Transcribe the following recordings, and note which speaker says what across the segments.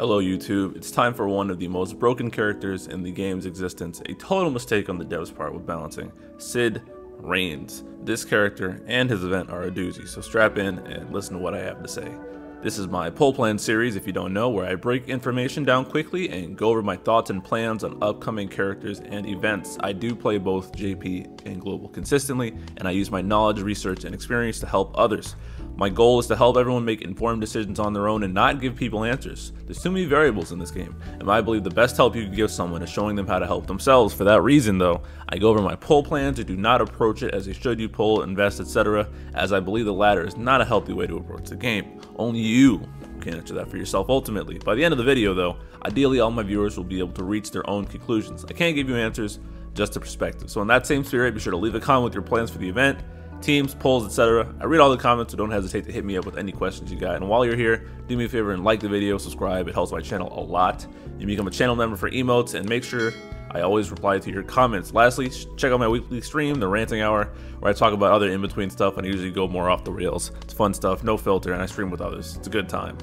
Speaker 1: Hello YouTube, it's time for one of the most broken characters in the game's existence, a total mistake on the devs part with balancing, Cid Reigns. This character and his event are a doozy, so strap in and listen to what I have to say. This is my poll plan series, if you don't know, where I break information down quickly and go over my thoughts and plans on upcoming characters and events. I do play both JP and Global consistently, and I use my knowledge, research, and experience to help others. My goal is to help everyone make informed decisions on their own and not give people answers. There's too many variables in this game, and I believe the best help you can give someone is showing them how to help themselves. For that reason though, I go over my poll plans and do not approach it as a should you pull, invest, etc., as I believe the latter is not a healthy way to approach the game. Only you can answer that for yourself ultimately. By the end of the video though, ideally all my viewers will be able to reach their own conclusions. I can't give you answers, just a perspective. So in that same spirit, be sure to leave a comment with your plans for the event, teams, polls, etc. I read all the comments, so don't hesitate to hit me up with any questions you got. And while you're here, do me a favor and like the video, subscribe. It helps my channel a lot. You can become a channel member for emotes, and make sure I always reply to your comments. Lastly, check out my weekly stream, The Ranting Hour, where I talk about other in-between stuff, and I usually go more off the rails. It's fun stuff, no filter, and I stream with others. It's a good time.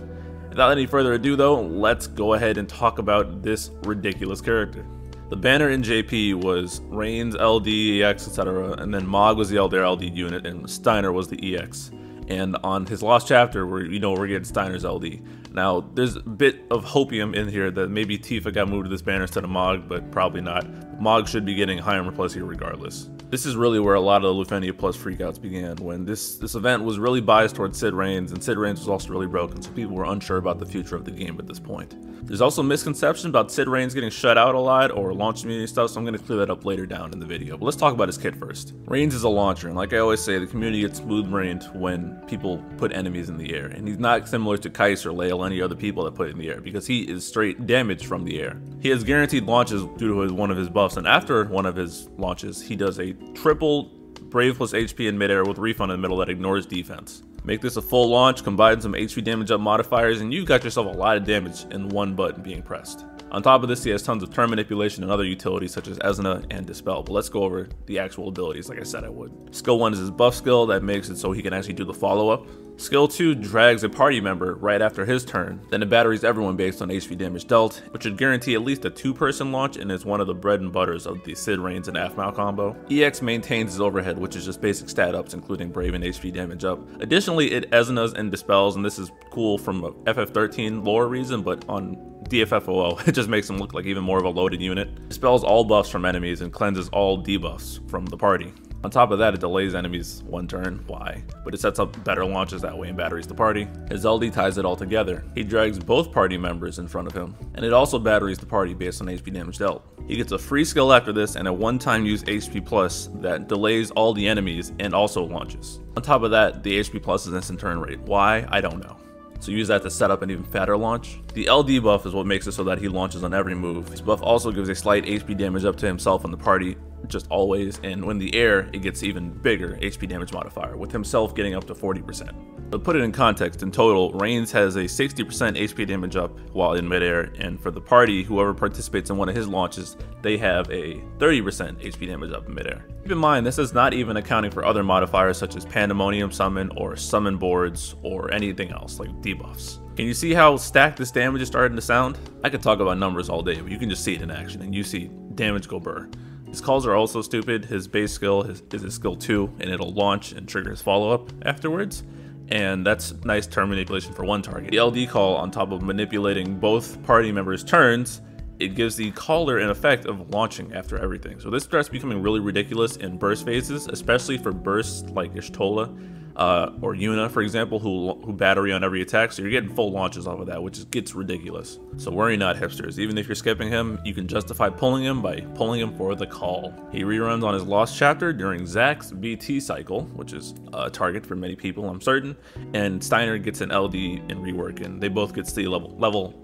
Speaker 1: Without any further ado though, let's go ahead and talk about this ridiculous character. The banner in JP was Reigns, LD, EX, etc., and then Mog was the Elder LD unit, and Steiner was the EX. And on his lost chapter, we're getting Steiner's LD. Now, there's a bit of hopium in here that maybe Tifa got moved to this banner instead of Mog, but probably not. Mog should be getting high armor plus here regardless. This is really where a lot of the Lufenia plus freakouts began, when this event was really biased towards Cid Reigns, and Cid Reigns was also really broken, so people were unsure about the future of the game at this point. There's also misconception about Cid Reigns getting shut out a lot or launch community stuff, so I'm going to clear that up later down in the video. But let's talk about his kit first. Reigns is a launcher, and like I always say, the community gets smooth brained when people put enemies in the air. And he's not similar to Kais or Lale or any other people that put it in the air, because he is straight damage from the air. He has guaranteed launches due to one of his buffs, and after one of his launches, he does a triple Brave plus HP in midair with refund in the middle that ignores defense. Make this a full launch, combine some HP damage up modifiers, and you've got yourself a lot of damage in one button being pressed. On top of this, he has tons of turn manipulation and other utilities such as Esna and Dispel, but let's go over the actual abilities like I said I would. Skill 1 is his buff skill that makes it so he can actually do the follow-up. Skill 2 drags a party member right after his turn, then it batteries everyone based on HP damage dealt, which should guarantee at least a 2-person launch and is one of the bread and butters of the Cid Reigns and Aphmau combo. EX maintains his overhead, which is just basic stat ups including Brave and HP damage up. Additionally, it Esnas and Dispels, and this is cool from a FF13 lore reason, but on DFFOO, it just makes him look like even more of a loaded unit. Dispels all buffs from enemies and cleanses all debuffs from the party. On top of that, it delays enemies one turn, why? But it sets up better launches that way and batteries the party. His LD ties it all together. He drags both party members in front of him, and it also batteries the party based on HP damage dealt. He gets a free skill after this and a one-time use HP plus that delays all the enemies and also launches. On top of that, the HP plus is instant turn rate. Why? I don't know. So use that to set up an even fatter launch. The LD buff is what makes it so that he launches on every move. This buff also gives a slight HP damage up to himself and the party, just always, and when the air, it gets even bigger HP damage modifier, with himself getting up to 40%. But put it in context, in total, Reigns has a 60% HP damage up while in midair, and for the party, whoever participates in one of his launches, they have a 30% HP damage up in midair. Keep in mind, this is not even accounting for other modifiers such as Pandemonium Summon or Summon Boards or anything else like debuffs. Can you see how stacked this damage is starting to sound? I could talk about numbers all day, but you can just see it in action, and you see damage go burr. His calls are also stupid. His base skill is his skill 2, and it'll launch and trigger his follow-up afterwards. And that's nice turn manipulation for one target. The LD call, on top of manipulating both party members' turns, it gives the caller an effect of launching after everything. So this starts becoming really ridiculous in burst phases, especially for bursts like Ishtola or Yuna, for example, who battery on every attack. So you're getting full launches off of that, which gets ridiculous. So worry not, hipsters. Even if you're skipping him, you can justify pulling him by pulling him for the call. He reruns on his lost chapter during Zack's BT cycle, which is a target for many people, I'm certain. And Steiner gets an LD in rework, and they both get C level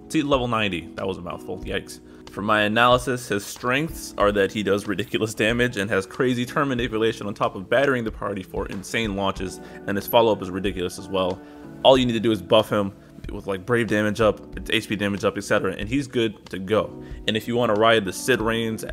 Speaker 1: 90. That was a mouthful, yikes. For my analysis, his strengths are that he does ridiculous damage and has crazy turn manipulation on top of battering the party for insane launches, and his follow-up is ridiculous as well. All you need to do is buff him, with like Brave damage up, HP damage up, etc. And he's good to go. And if you want to ride the Sid Reigns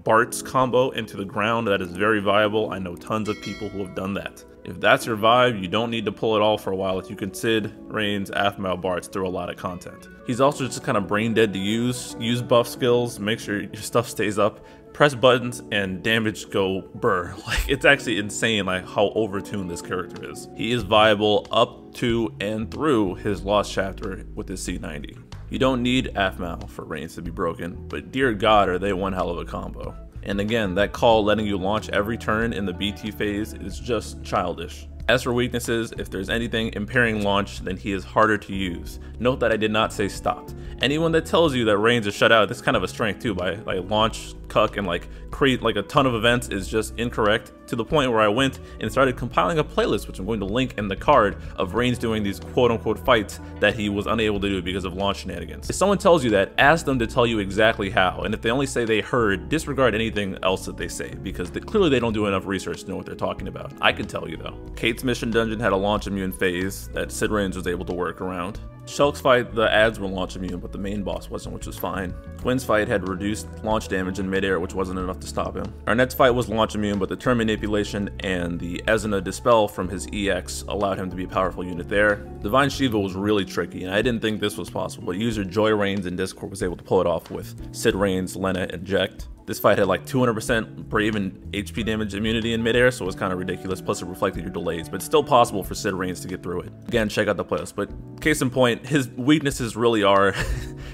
Speaker 1: Bart's combo into the ground, that is very viable. I know tons of people who have done that. If that's your vibe, you don't need to pull it all for a while. If you can Sid, Reigns, Aphmau, Bart's through a lot of content. He's also just kind of brain dead to use buff skills, make sure your stuff stays up, press buttons, and damage go burr. Like, it's actually insane like how overtuned this character is. He is viable up to and through his Lost Chapter with his C90. You don't need Aphmau for Reigns to be broken, but dear God, are they one hell of a combo. And again, that call letting you launch every turn in the BT phase is just childish. As for weaknesses, if there's anything impairing launch, then he is harder to use. Note that I did not say stopped. Anyone that tells you that Reigns is shut out, that's kind of a strength too, by like launch, cuck, and like create like a ton of events is just incorrect, to the point where I went and started compiling a playlist, which I'm going to link in the card, of Reigns doing these quote-unquote fights that he was unable to do because of launch shenanigans. If someone tells you that, ask them to tell you exactly how, and if they only say they heard, disregard anything else that they say, because clearly they don't do enough research to know what they're talking about. I can tell you though. Kate's mission dungeon had a launch immune phase that Sid Reigns was able to work around. Shulk's fight, the ads were launch immune, but the main boss wasn't, which was fine. Quinn's fight had reduced launch damage in midair, which wasn't enough to stop him. Arnett's fight was launch immune, but the turn manipulation and the Ezina dispel from his EX allowed him to be a powerful unit there. Divine Shiva was really tricky, and I didn't think this was possible, but user Joy Reigns in Discord was able to pull it off with Sid Reigns, Lena, and Jekt. This fight had like 200% Brave and HP damage immunity in midair, so it was kind of ridiculous, plus it reflected your delays, but it's still possible for Sid Reigns to get through it. Again, check out the playlist, but case in point, his weaknesses really are,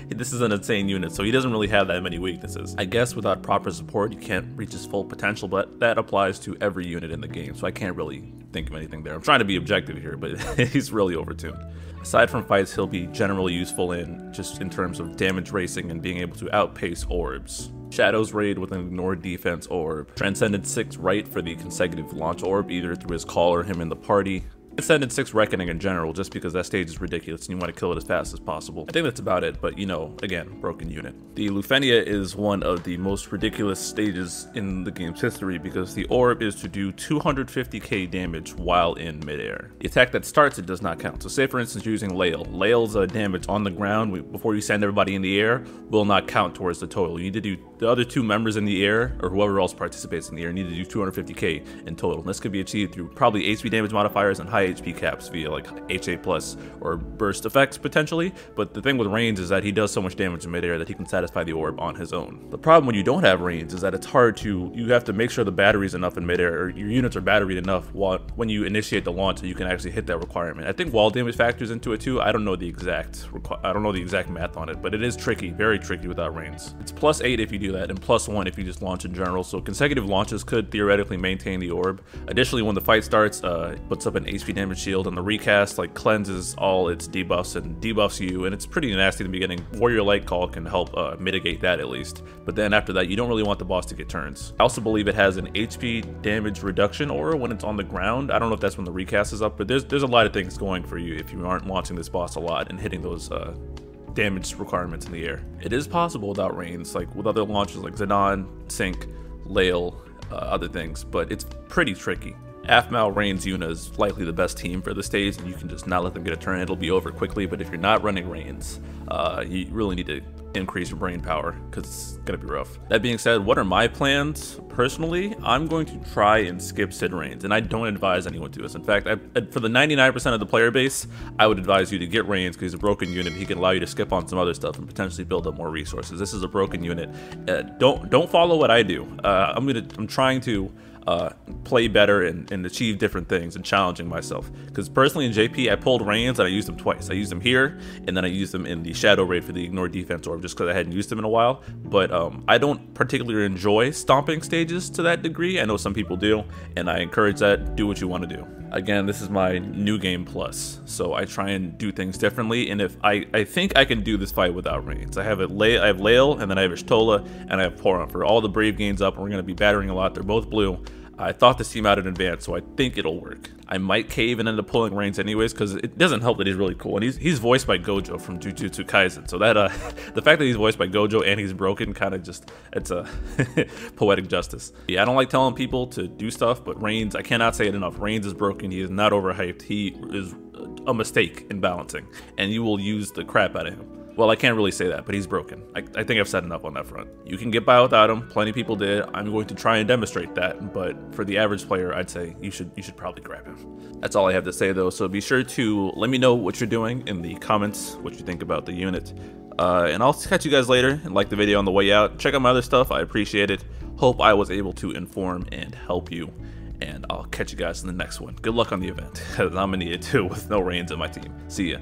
Speaker 1: this is an insane unit, so he doesn't really have that many weaknesses. I guess without proper support, you can't reach his full potential, but that applies to every unit in the game, so I can't really think of anything there. I'm trying to be objective here, but he's really overtuned. Aside from fights, he'll be generally useful in terms of damage racing and being able to outpace orbs. Shadow's Raid with an ignored defense orb. Transcendent 6 right for the consecutive launch orb, either through his call or him in the party. Transcendent 6 Reckoning in general, just because that stage is ridiculous and you want to kill it as fast as possible. I think that's about it, but you know, again, broken unit. The Lufenia is one of the most ridiculous stages in the game's history because the orb is to do 250k damage while in midair. The attack that starts it does not count. So say for instance you're using Lael. Lael's damage on the ground before you send everybody in the air will not count towards the total. You need to do the other 2 members in the air, or whoever else participates in the air, need to do 250k in total. And this could be achieved through probably HP damage modifiers and high HP caps via like HA plus or burst effects potentially, but the thing with Reigns is that he does so much damage in midair that he can satisfy the orb on his own. The problem when you don't have Reigns is that it's hard to, you have to make sure the battery's enough in midair, or your units are batteried enough when you initiate the launch so you can actually hit that requirement. I think wall damage factors into it too. I don't know the exact math on it, but it is tricky, very tricky without Reigns. It's +8 if you do that and +1 if you just launch in general, so consecutive launches could theoretically maintain the orb. Additionally, when the fight starts, it puts up an HP damage shield, and the recast like cleanses all its debuffs and debuffs you, and it's pretty nasty in the beginning. Warrior Light Call can help mitigate that at least, but then after that you don't really want the boss to get turns. I also believe it has an HP damage reduction aura when it's on the ground. I don't know if that's when the recast is up, but there's a lot of things going for you if you aren't launching this boss a lot and hitting those damage requirements in the air. It is possible without Reigns, like with other launches like Zidane, Sync, Lael, other things, but it's pretty tricky. Aphmau, Reigns, Yuna is likely the best team for the stage, and you can just not let them get a turn. It'll be over quickly, but if you're not running Reigns, you really need to increase your brain power because it's gonna be rough. That being said, what are my plans? Personally, I'm going to try and skip Sid Reigns, and I don't advise anyone to this. In fact, for the 99% of the player base, I would advise you to get Reigns because he's a broken unit. He can allow you to skip on some other stuff and potentially build up more resources. This is a broken unit. Don't follow what I do. I'm trying to play better and achieve different things and challenging myself. Because personally in JP, I pulled Reigns and I used them twice. I used them here, and then I used them in the Shadow Raid for the Ignore Defense Orb, just because I hadn't used them in a while. But I don't particularly enjoy stomping stages to that degree. I know some people do, and I encourage that. Do what you want to do. Again, this is my new game plus, so I try and do things differently. And if I think I can do this fight without Reigns. I have Lael, and then I have Ishtola, and I have Poron for all the Brave gains up. And we're going to be battering a lot. They're both blue. I thought this team out in advance, so I think it'll work. I might cave and end up pulling Reigns anyways, because it doesn't help that he's really cool. And he's voiced by Gojo from Jujutsu Kaisen, so that the fact that he's voiced by Gojo and he's broken kind of just, it's a poetic justice. Yeah, I don't like telling people to do stuff, but Reigns, I cannot say it enough. Reigns is broken. He is not overhyped. He is a mistake in balancing, and you will use the crap out of him. Well, I can't really say that, but he's broken. I think I've said enough on that front. You can get by without him. Plenty of people did. I'm going to try and demonstrate that, but for the average player, I'd say you should probably grab him. That's all I have to say, though, so be sure to let me know what you're doing in the comments, what you think about the unit. And I'll catch you guys later, and like the video on the way out. Check out my other stuff. I appreciate it. Hope I was able to inform and help you, and I'll catch you guys in the next one. Good luck on the event, because I'm an idiot too with no Reigns in my team. See ya.